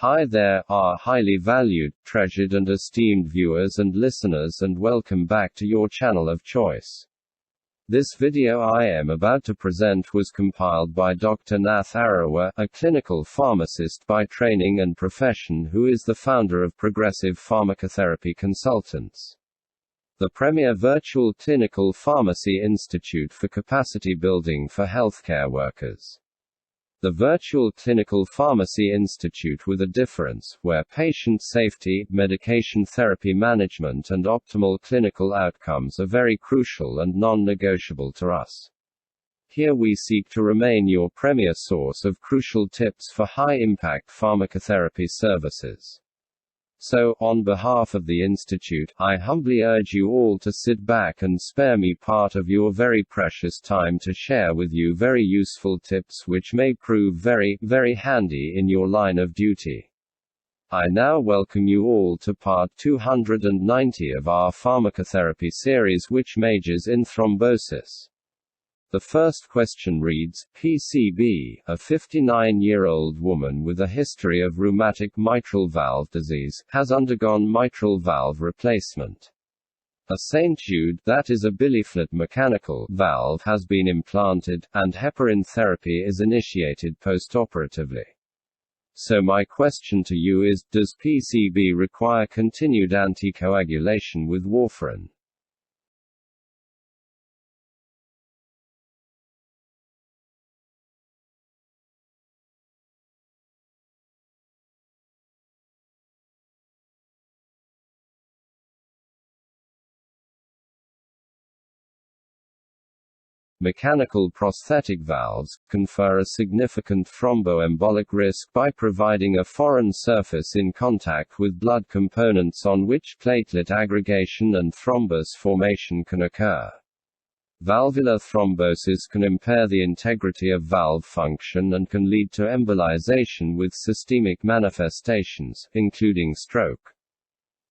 Hi there, our highly valued, treasured and esteemed viewers and listeners, and welcome back to your channel of choice. This video I am about to present was compiled by Dr. Nath Arawa, a clinical pharmacist by training and profession who is the founder of Progressive Pharmacotherapy Consultants, the premier virtual clinical pharmacy institute for capacity building for healthcare workers. The Virtual Clinical Pharmacy Institute with a difference, where patient safety, medication therapy management and optimal clinical outcomes are very crucial and non-negotiable to us. Here we seek to remain your premier source of crucial tips for high-impact pharmacotherapy services. So, on behalf of the Institute, I humbly urge you all to sit back and spare me part of your very precious time to share with you very useful tips which may prove very, very handy in your line of duty. I now welcome you all to part 290 of our pharmacotherapy series, which majors in thrombosis. The first question reads, PCB, a 59-year-old woman with a history of rheumatic mitral valve disease, has undergone mitral valve replacement. A St. Jude, that is a biliflet mechanical, valve has been implanted, and heparin therapy is initiated postoperatively. So my question to you is, does PCB require continued anticoagulation with warfarin? Mechanical prosthetic valves confer a significant thromboembolic risk by providing a foreign surface in contact with blood components on which platelet aggregation and thrombus formation can occur. Valvular thrombosis can impair the integrity of valve function and can lead to embolization with systemic manifestations, including stroke.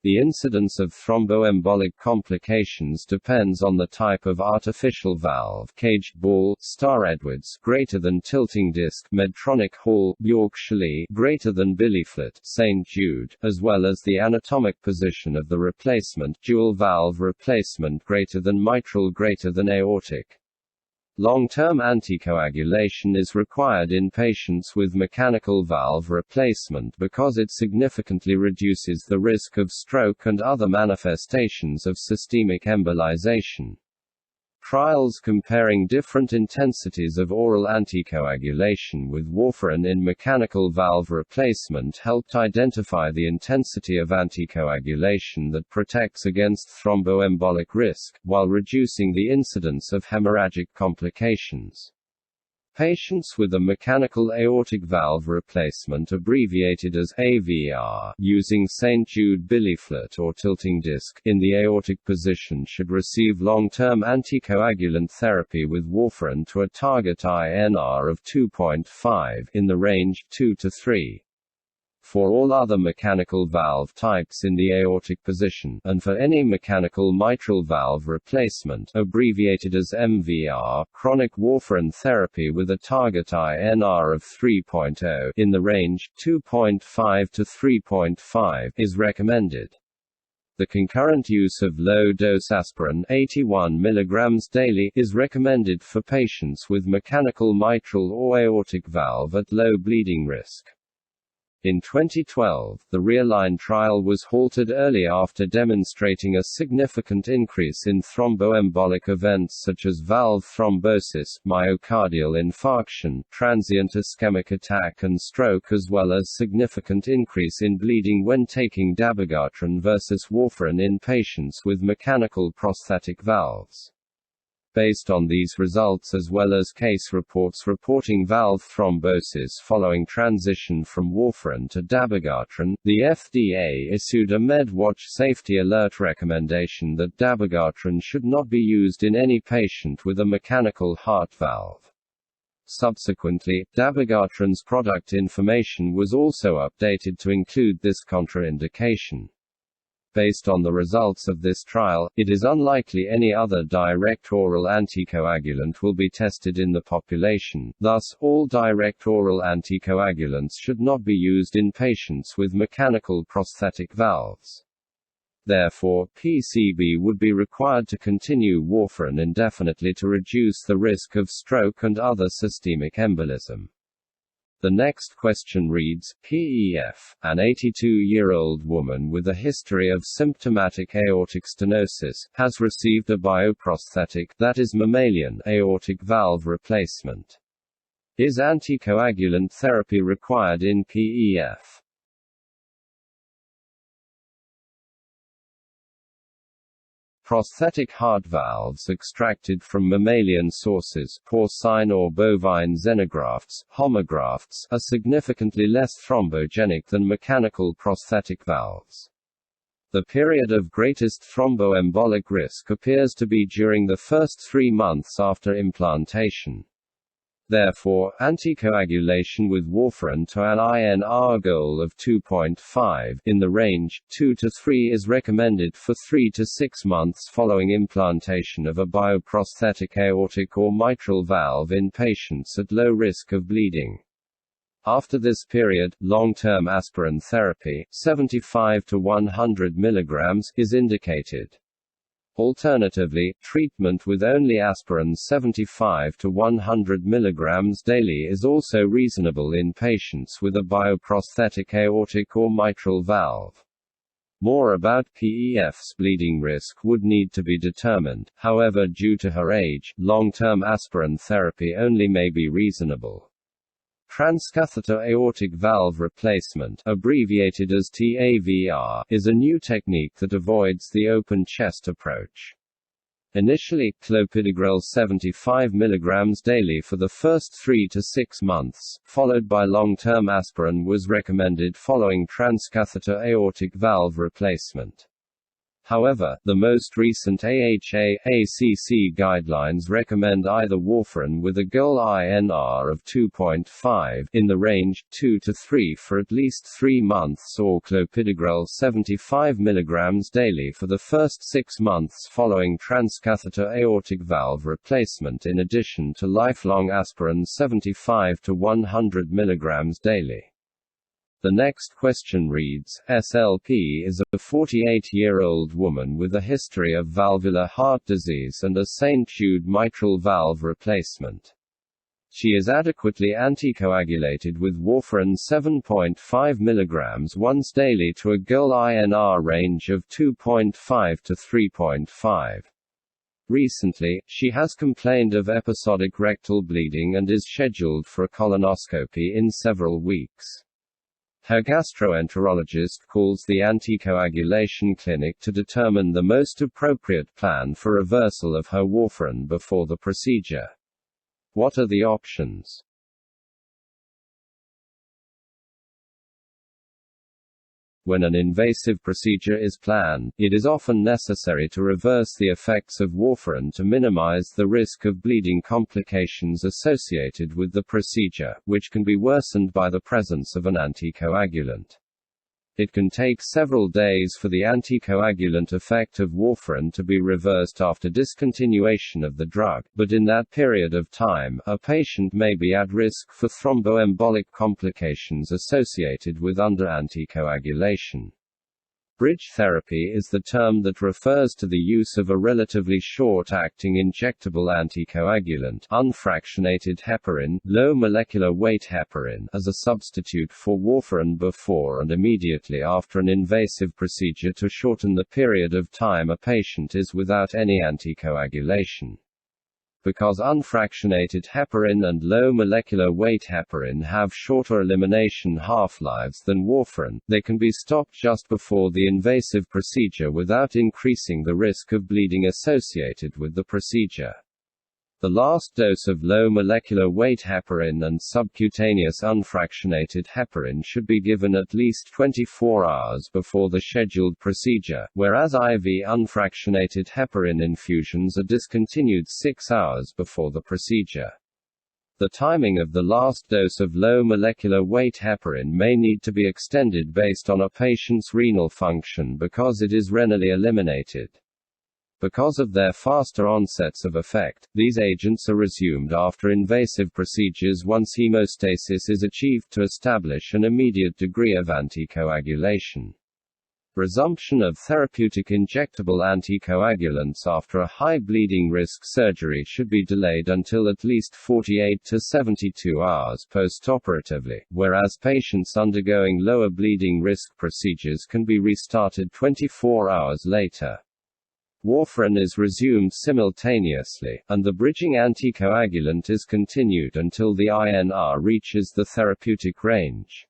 The incidence of thromboembolic complications depends on the type of artificial valve, caged ball, Starr-Edwards, greater than tilting disc, Medtronic Hall, York-Shelley, greater than biliflet, St. Jude, as well as the anatomic position of the replacement, dual valve replacement, greater than mitral, greater than aortic. Long-term anticoagulation is required in patients with mechanical valve replacement because it significantly reduces the risk of stroke and other manifestations of systemic embolization. Trials comparing different intensities of oral anticoagulation with warfarin in mechanical valve replacement helped identify the intensity of anticoagulation that protects against thromboembolic risk, while reducing the incidence of hemorrhagic complications. Patients with a mechanical aortic valve replacement, abbreviated as AVR, using St. Jude biliflet or tilting disc in the aortic position should receive long-term anticoagulant therapy with warfarin to a target INR of 2.5 in the range 2 to 3. For all other mechanical valve types in the aortic position, and for any mechanical mitral valve replacement, abbreviated as MVR, chronic warfarin therapy with a target INR of 3.0 in the range 2.5 to 3.5 is recommended. The concurrent use of low-dose aspirin 81 mg daily is recommended for patients with mechanical mitral or aortic valve at low bleeding risk. In 2012, the REALIGN trial was halted early after demonstrating a significant increase in thromboembolic events such as valve thrombosis, myocardial infarction, transient ischemic attack and stroke, as well as significant increase in bleeding when taking dabigatran versus warfarin in patients with mechanical prosthetic valves. Based on these results, as well as case reports reporting valve thrombosis following transition from warfarin to dabigatran, the FDA issued a MedWatch safety alert recommendation that dabigatran should not be used in any patient with a mechanical heart valve. Subsequently, dabigatran's product information was also updated to include this contraindication. Based on the results of this trial, it is unlikely any other direct oral anticoagulant will be tested in the population. Thus, all direct oral anticoagulants should not be used in patients with mechanical prosthetic valves. Therefore, PCB would be required to continue warfarin indefinitely to reduce the risk of stroke and other systemic embolism. The next question reads, PEF, an 82-year-old woman with a history of symptomatic aortic stenosis, has received a bioprosthetic, that is mammalian, aortic valve replacement. Is anticoagulant therapy required in PEF? Prosthetic heart valves extracted from mammalian sources, porcine or bovine xenografts, homografts, are significantly less thrombogenic than mechanical prosthetic valves. The period of greatest thromboembolic risk appears to be during the first 3 months after implantation. Therefore, anticoagulation with warfarin to an INR goal of 2.5 in the range 2 to 3 is recommended for 3 to 6 months following implantation of a bioprosthetic aortic or mitral valve in patients at low risk of bleeding. After this period, long-term aspirin therapy, 75 to 100 mg, is indicated. Alternatively, treatment with only aspirin 75 to 100 mg daily is also reasonable in patients with a bioprosthetic aortic or mitral valve. More about PEF's bleeding risk would need to be determined, however, due to her age, long-term aspirin therapy only may be reasonable. Transcatheter aortic valve replacement, abbreviated as TAVR, is a new technique that avoids the open chest approach. Initially, clopidogrel 75 mg daily for the first 3 to 6 months, followed by long-term aspirin was recommended following transcatheter aortic valve replacement. However, the most recent AHA/ACC guidelines recommend either warfarin with a goal INR of 2.5 in the range 2 to 3 for at least 3 months or clopidogrel 75 mg daily for the first 6 months following transcatheter aortic valve replacement in addition to lifelong aspirin 75 to 100 mg daily. The next question reads, SLP is a 48-year-old woman with a history of valvular heart disease and a St. Jude mitral valve replacement. She is adequately anticoagulated with warfarin 7.5 mg once daily to a goal INR range of 2.5 to 3.5. Recently, she has complained of episodic rectal bleeding and is scheduled for a colonoscopy in several weeks. Her gastroenterologist calls the anticoagulation clinic to determine the most appropriate plan for reversal of her warfarin before the procedure. What are the options? When an invasive procedure is planned, it is often necessary to reverse the effects of warfarin to minimize the risk of bleeding complications associated with the procedure, which can be worsened by the presence of an anticoagulant. It can take several days for the anticoagulant effect of warfarin to be reversed after discontinuation of the drug, but in that period of time, a patient may be at risk for thromboembolic complications associated with anticoagulation. Bridge therapy is the term that refers to the use of a relatively short-acting injectable anticoagulant, unfractionated heparin, low molecular weight heparin, as a substitute for warfarin before and immediately after an invasive procedure to shorten the period of time a patient is without any anticoagulation. Because unfractionated heparin and low molecular weight heparin have shorter elimination half-lives than warfarin, they can be stopped just before the invasive procedure without increasing the risk of bleeding associated with the procedure. The last dose of low molecular weight heparin and subcutaneous unfractionated heparin should be given at least 24 hours before the scheduled procedure, whereas IV unfractionated heparin infusions are discontinued 6 hours before the procedure. The timing of the last dose of low molecular weight heparin may need to be extended based on a patient's renal function because it is renally eliminated. Because of their faster onsets of effect, these agents are resumed after invasive procedures once hemostasis is achieved to establish an immediate degree of anticoagulation. Resumption of therapeutic injectable anticoagulants after a high bleeding risk surgery should be delayed until at least 48 to 72 hours postoperatively, whereas patients undergoing lower bleeding risk procedures can be restarted 24 hours later. Warfarin is resumed simultaneously, and the bridging anticoagulant is continued until the INR reaches the therapeutic range.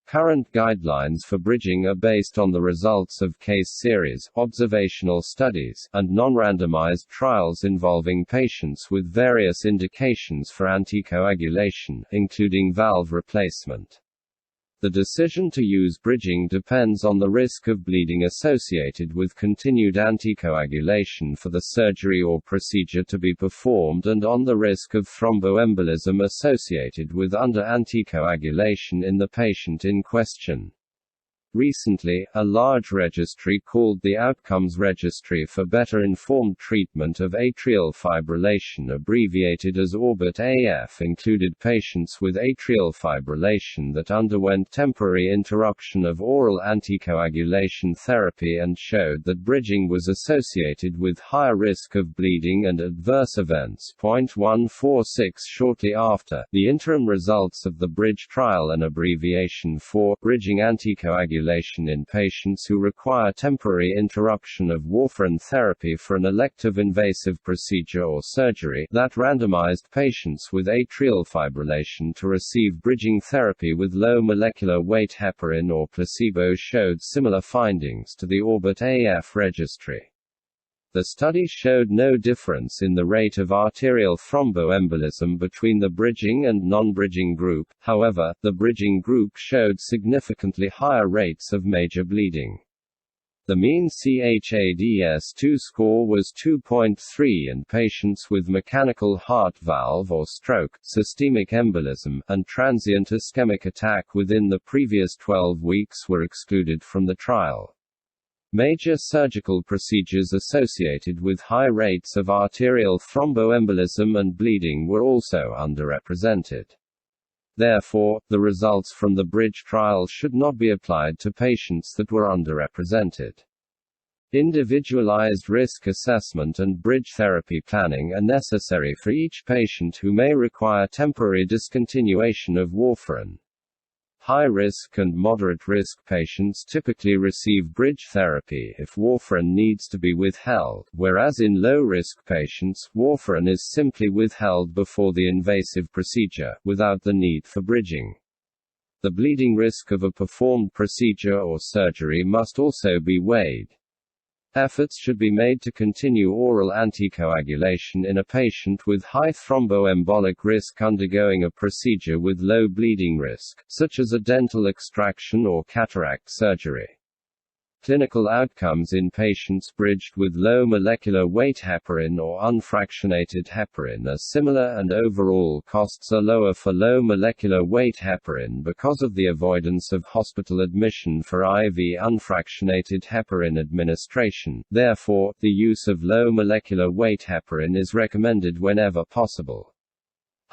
Current guidelines for bridging are based on the results of case series, observational studies, and non-randomized trials involving patients with various indications for anticoagulation, including valve replacement. The decision to use bridging depends on the risk of bleeding associated with continued anticoagulation for the surgery or procedure to be performed and on the risk of thromboembolism associated with under-anticoagulation in the patient in question. Recently, a large registry called the Outcomes Registry for Better Informed Treatment of Atrial Fibrillation, abbreviated as ORBIT-AF, included patients with atrial fibrillation that underwent temporary interruption of oral anticoagulation therapy and showed that bridging was associated with higher risk of bleeding and adverse events. 146 Shortly after, the interim results of the BRIDGE trial, an abbreviation for bridging anticoagulation in patients who require temporary interruption of warfarin therapy for an elective invasive procedure or surgery, that randomized patients with atrial fibrillation to receive bridging therapy with low molecular weight heparin or placebo showed similar findings to the ORBIT-AF registry. The study showed no difference in the rate of arterial thromboembolism between the bridging and non-bridging group. However, the bridging group showed significantly higher rates of major bleeding. The mean CHADS2 score was 2.3 and patients with mechanical heart valve or stroke, systemic embolism, and transient ischemic attack within the previous 12 weeks were excluded from the trial. Major surgical procedures associated with high rates of arterial thromboembolism and bleeding were also underrepresented. Therefore, the results from the BRIDGE trial should not be applied to patients that were underrepresented. Individualized risk assessment and bridge therapy planning are necessary for each patient who may require temporary discontinuation of warfarin. High-risk and moderate-risk patients typically receive bridge therapy if warfarin needs to be withheld, whereas in low-risk patients, warfarin is simply withheld before the invasive procedure, without the need for bridging. The bleeding risk of a performed procedure or surgery must also be weighed. Efforts should be made to continue oral anticoagulation in a patient with high thromboembolic risk undergoing a procedure with low bleeding risk, such as a dental extraction or cataract surgery. Clinical outcomes in patients bridged with low molecular weight heparin or unfractionated heparin are similar, and overall costs are lower for low molecular weight heparin because of the avoidance of hospital admission for IV unfractionated heparin administration. Therefore, the use of low molecular weight heparin is recommended whenever possible.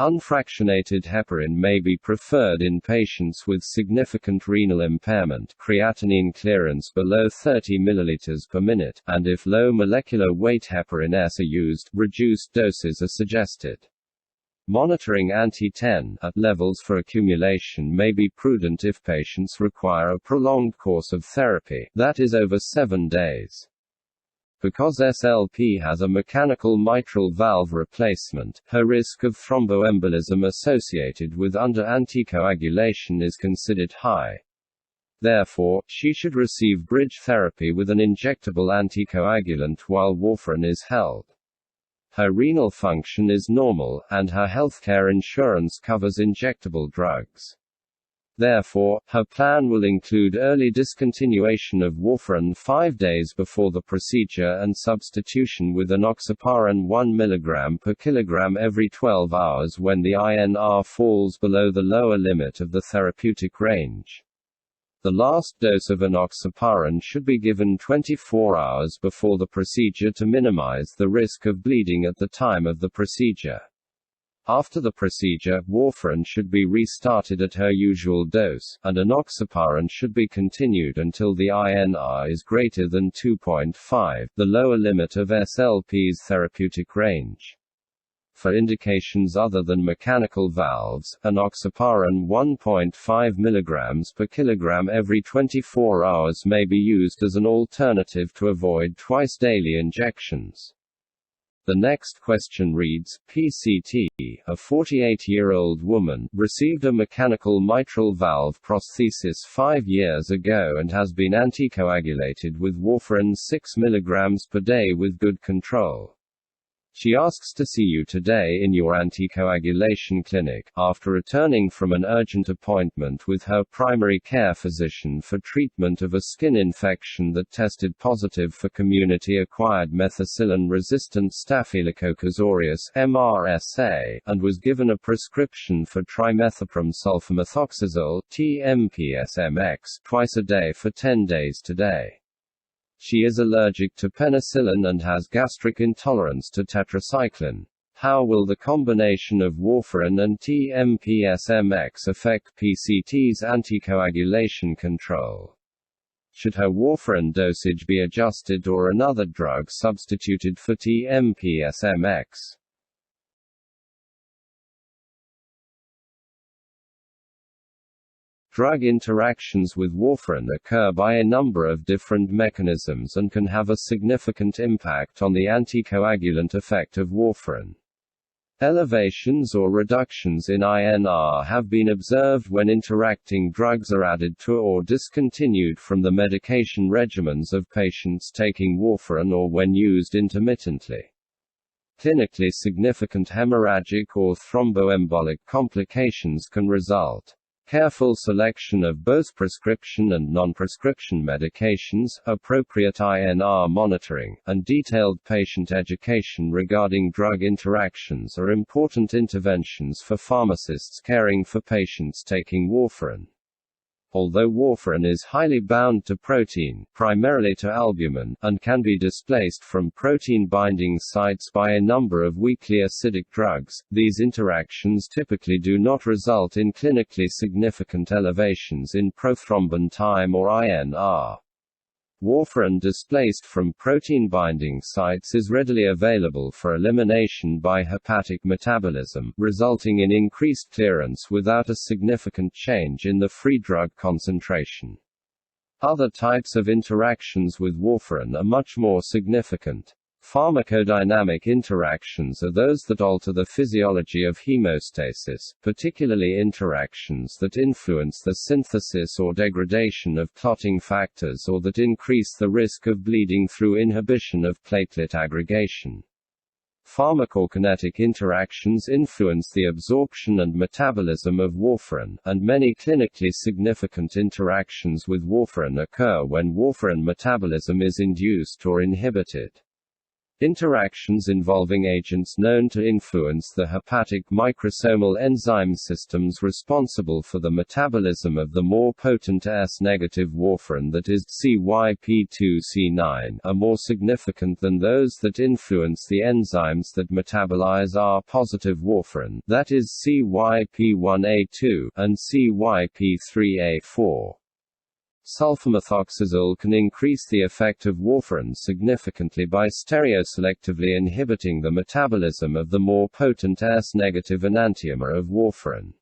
Unfractionated heparin may be preferred in patients with significant renal impairment, creatinine clearance below 30 ml per minute, and if low molecular weight heparin S are used, reduced doses are suggested. Monitoring anti-10 levels for accumulation may be prudent if patients require a prolonged course of therapy, that is over 7 days. Because SLP has a mechanical mitral valve replacement, her risk of thromboembolism associated with under-anticoagulation is considered high. Therefore, she should receive bridge therapy with an injectable anticoagulant while warfarin is held. Her renal function is normal, and her healthcare insurance covers injectable drugs. Therefore, her plan will include early discontinuation of warfarin 5 days before the procedure and substitution with enoxaparin 1 mg per kilogram every 12 hours when the INR falls below the lower limit of the therapeutic range. The last dose of enoxaparin should be given 24 hours before the procedure to minimize the risk of bleeding at the time of the procedure. After the procedure, warfarin should be restarted at her usual dose, and enoxaparin should be continued until the INR is greater than 2.5, the lower limit of SLP's therapeutic range. For indications other than mechanical valves, enoxaparin 1.5 mg per kilogram every 24 hours may be used as an alternative to avoid twice-daily injections. The next question reads, PCT, a 48-year-old woman, received a mechanical mitral valve prosthesis 5 years ago and has been anticoagulated with warfarin 6 mg per day with good control. She asks to see you today in your anticoagulation clinic, after returning from an urgent appointment with her primary care physician for treatment of a skin infection that tested positive for community-acquired methicillin-resistant Staphylococcus aureus (MRSA), and was given a prescription for trimethoprim sulfamethoxazole (TMPSMX) twice a day for 10 days today. She is allergic to penicillin and has gastric intolerance to tetracycline. How will the combination of warfarin and TMPSMX affect PCT's anticoagulation control? Should her warfarin dosage be adjusted or another drug substituted for TMPSMX? Drug interactions with warfarin occur by a number of different mechanisms and can have a significant impact on the anticoagulant effect of warfarin. Elevations or reductions in INR have been observed when interacting drugs are added to or discontinued from the medication regimens of patients taking warfarin or when used intermittently. Clinically significant hemorrhagic or thromboembolic complications can result. Careful selection of both prescription and non-prescription medications, appropriate INR monitoring, and detailed patient education regarding drug interactions are important interventions for pharmacists caring for patients taking warfarin. Although warfarin is highly bound to protein, primarily to albumin, and can be displaced from protein-binding sites by a number of weakly acidic drugs, these interactions typically do not result in clinically significant elevations in prothrombin time or INR. Warfarin displaced from protein-binding sites is readily available for elimination by hepatic metabolism, resulting in increased clearance without a significant change in the free drug concentration. Other types of interactions with warfarin are much more significant. Pharmacodynamic interactions are those that alter the physiology of hemostasis, particularly interactions that influence the synthesis or degradation of clotting factors or that increase the risk of bleeding through inhibition of platelet aggregation. Pharmacokinetic interactions influence the absorption and metabolism of warfarin, and many clinically significant interactions with warfarin occur when warfarin metabolism is induced or inhibited. Interactions involving agents known to influence the hepatic microsomal enzyme systems responsible for the metabolism of the more potent S-negative warfarin, that is, CYP2C9, are more significant than those that influence the enzymes that metabolize R-positive warfarin, that is, CYP1A2, and CYP3A4. Sulfamethoxazole can increase the effect of warfarin significantly by stereoselectively inhibiting the metabolism of the more potent S-negative enantiomer of warfarin.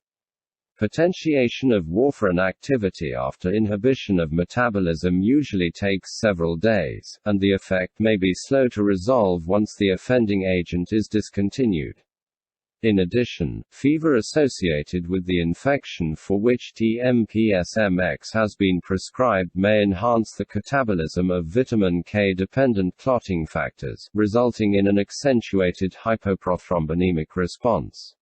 Potentiation of warfarin activity after inhibition of metabolism usually takes several days, and the effect may be slow to resolve once the offending agent is discontinued. In addition, fever associated with the infection for which TMPSMX has been prescribed may enhance the catabolism of vitamin K-dependent clotting factors, resulting in an accentuated hypoprothrombinemic response.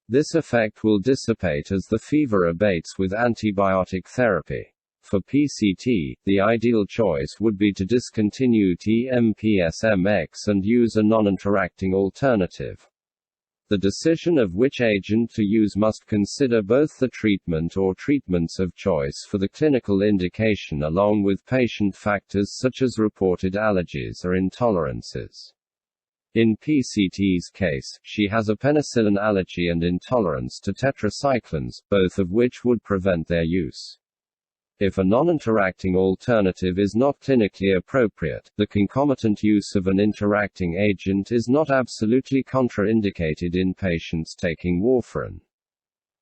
This effect will dissipate as the fever abates with antibiotic therapy. For PCT, the ideal choice would be to discontinue TMPSMX and use a non-interacting alternative. The decision of which agent to use must consider both the treatment or treatments of choice for the clinical indication along with patient factors such as reported allergies or intolerances. In PCT's case, she has a penicillin allergy and intolerance to tetracyclines, both of which would prevent their use. If a non-interacting alternative is not clinically appropriate, the concomitant use of an interacting agent is not absolutely contraindicated in patients taking warfarin.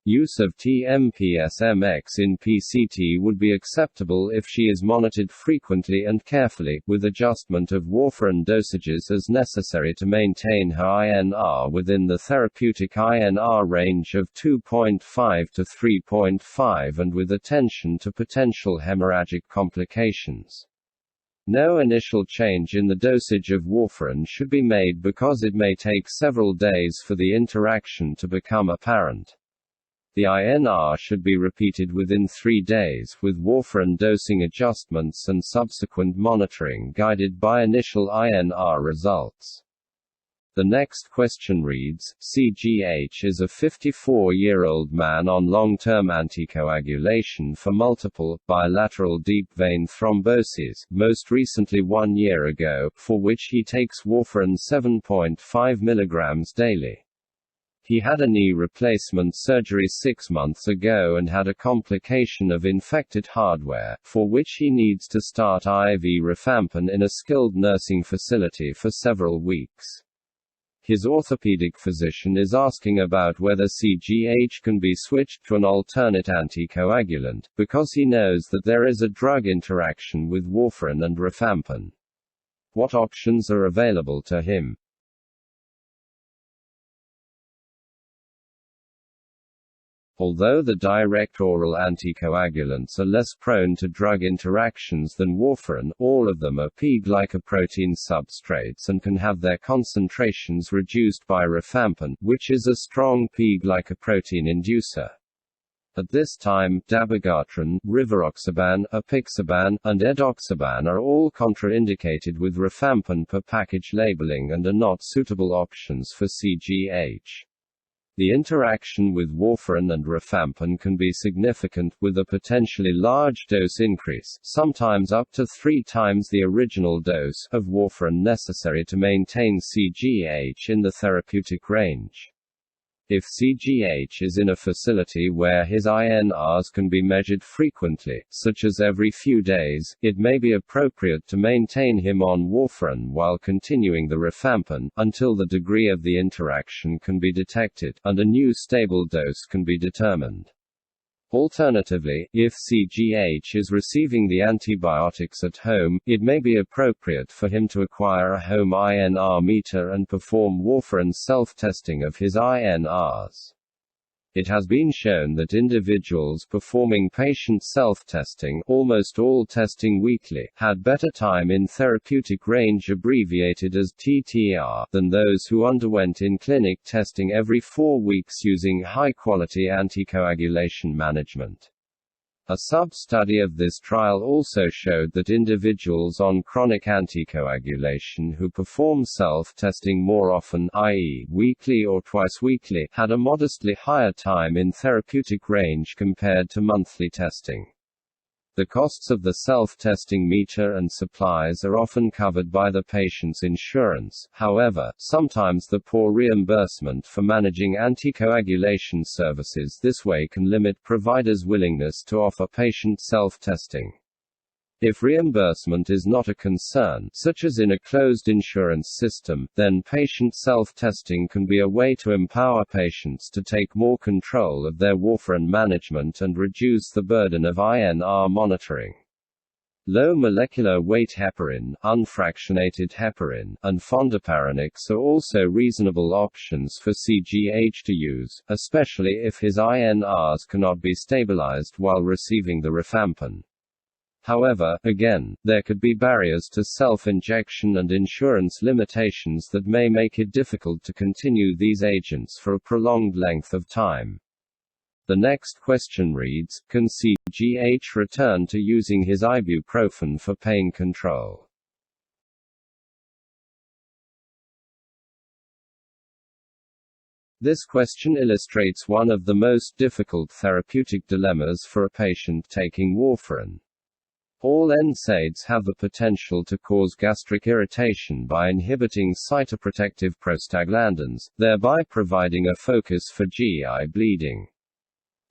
Use of TMPSMX in PCT would be acceptable if she is monitored frequently and carefully, with adjustment of warfarin dosages as necessary to maintain her INR within the therapeutic INR range of 2.5 to 3.5 and with attention to potential hemorrhagic complications. No initial change in the dosage of warfarin should be made because it may take several days for the interaction to become apparent. The INR should be repeated within 3 days, with warfarin dosing adjustments and subsequent monitoring guided by initial INR results. The next question reads, CGH is a 54-year-old man on long-term anticoagulation for multiple, bilateral deep vein thromboses, most recently 1 year ago, for which he takes warfarin 7.5 mg daily. He had a knee replacement surgery 6 months ago and had a complication of infected hardware, for which he needs to start IV rifampin in a skilled nursing facility for several weeks. His orthopedic physician is asking about whether CGH can be switched to an alternate anticoagulant, because he knows that there is a drug interaction with warfarin and rifampin. What options are available to him? Although the direct oral anticoagulants are less prone to drug interactions than warfarin, all of them are P-glycoprotein substrates and can have their concentrations reduced by rifampin, which is a strong P-glycoprotein inducer. At this time, dabigatran, rivaroxaban, apixaban, and edoxaban are all contraindicated with rifampin per package labeling and are not suitable options for CGH. The interaction with warfarin and rifampin can be significant, with a potentially large dose increase, sometimes up to 3 times the original dose, of warfarin necessary to maintain CGH in the therapeutic range. If CGH is in a facility where his INRs can be measured frequently, such as every few days, it may be appropriate to maintain him on warfarin while continuing the rifampin, until the degree of the interaction can be detected, and a new stable dose can be determined. Alternatively, if CGH is receiving the antibiotics at home, it may be appropriate for him to acquire a home INR meter and perform warfarin self-testing of his INRs. It has been shown that individuals performing patient self-testing, almost all testing weekly, had better time in therapeutic range, abbreviated as TTR, than those who underwent in-clinic testing every 4 weeks using high-quality anticoagulation management. A sub-study of this trial also showed that individuals on chronic anticoagulation who perform self-testing more often, i.e., weekly or twice weekly, had a modestly higher time in therapeutic range compared to monthly testing. The costs of the self-testing meter and supplies are often covered by the patient's insurance. However, sometimes the poor reimbursement for managing anticoagulation services this way can limit providers' willingness to offer patient self-testing. If reimbursement is not a concern, such as in a closed insurance system, then patient self-testing can be a way to empower patients to take more control of their warfarin management and reduce the burden of INR monitoring. Low molecular weight heparin, unfractionated heparin, and fondaparinux are also reasonable options for CGH to use, especially if his INRs cannot be stabilized while receiving the rifampin. However, again, there could be barriers to self-injection and insurance limitations that may make it difficult to continue these agents for a prolonged length of time. The next question reads, can CGH return to using his ibuprofen for pain control? This question illustrates one of the most difficult therapeutic dilemmas for a patient taking warfarin. All NSAIDs have the potential to cause gastric irritation by inhibiting cytoprotective prostaglandins, thereby providing a focus for GI bleeding.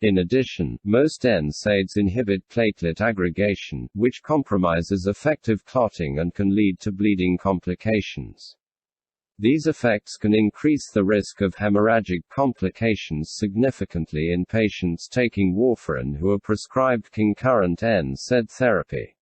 In addition, most NSAIDs inhibit platelet aggregation, which compromises effective clotting and can lead to bleeding complications. These effects can increase the risk of hemorrhagic complications significantly in patients taking warfarin who are prescribed concurrent NSAID therapy.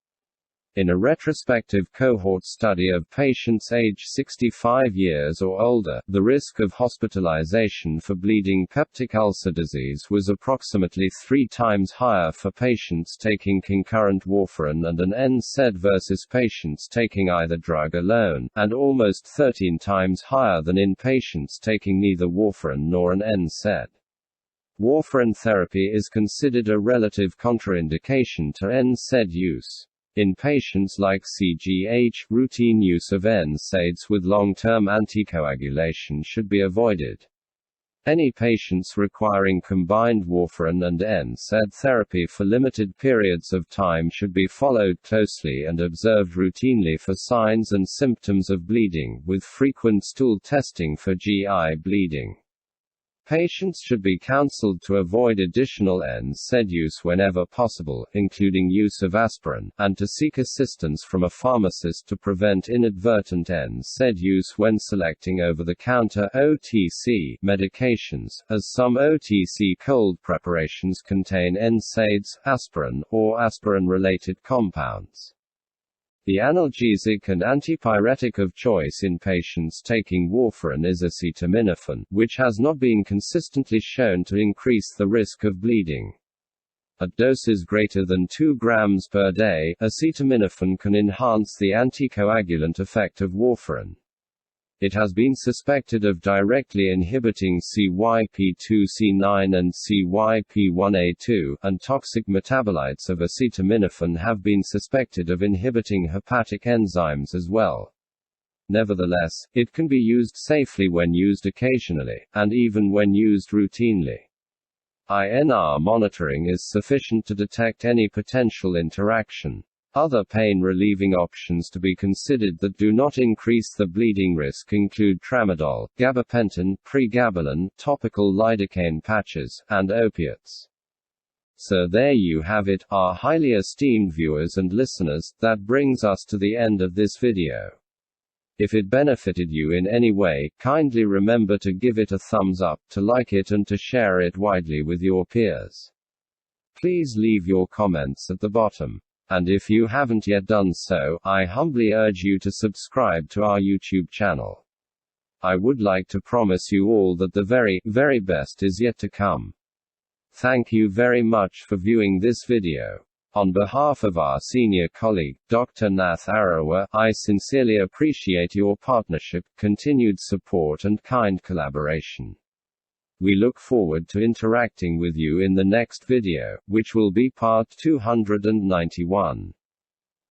In a retrospective cohort study of patients aged 65 years or older, the risk of hospitalization for bleeding peptic ulcer disease was approximately 3 times higher for patients taking concurrent warfarin and an NSAID versus patients taking either drug alone, and almost 13 times higher than in patients taking neither warfarin nor an NSAID. Warfarin therapy is considered a relative contraindication to NSAID use. In patients like CGH, routine use of NSAIDs with long-term anticoagulation should be avoided. Any patients requiring combined warfarin and NSAID therapy for limited periods of time should be followed closely and observed routinely for signs and symptoms of bleeding, with frequent stool testing for GI bleeding. Patients should be counseled to avoid additional NSAID use whenever possible, including use of aspirin, and to seek assistance from a pharmacist to prevent inadvertent NSAID use when selecting over-the-counter (OTC) medications, as some OTC cold preparations contain NSAIDs, aspirin, or aspirin-related compounds. The analgesic and antipyretic of choice in patients taking warfarin is acetaminophen, which has not been consistently shown to increase the risk of bleeding. At doses greater than 2 grams per day, acetaminophen can enhance the anticoagulant effect of warfarin. It has been suspected of directly inhibiting CYP2C9 and CYP1A2, and toxic metabolites of acetaminophen have been suspected of inhibiting hepatic enzymes as well. Nevertheless, it can be used safely when used occasionally, and even when used routinely. INR monitoring is sufficient to detect any potential interaction. Other pain-relieving options to be considered that do not increase the bleeding risk include tramadol, gabapentin, pregabalin, topical lidocaine patches, and opiates. So there you have it, our highly esteemed viewers and listeners. That brings us to the end of this video. If it benefited you in any way, kindly remember to give it a thumbs up, to like it and to share it widely with your peers. Please leave your comments at the bottom. And if you haven't yet done so, I humbly urge you to subscribe to our YouTube channel. I would like to promise you all that the very, very best is yet to come. Thank you very much for viewing this video. On behalf of our senior colleague, Dr. Nath Arawa, I sincerely appreciate your partnership, continued support and kind collaboration. We look forward to interacting with you in the next video, which will be part 291.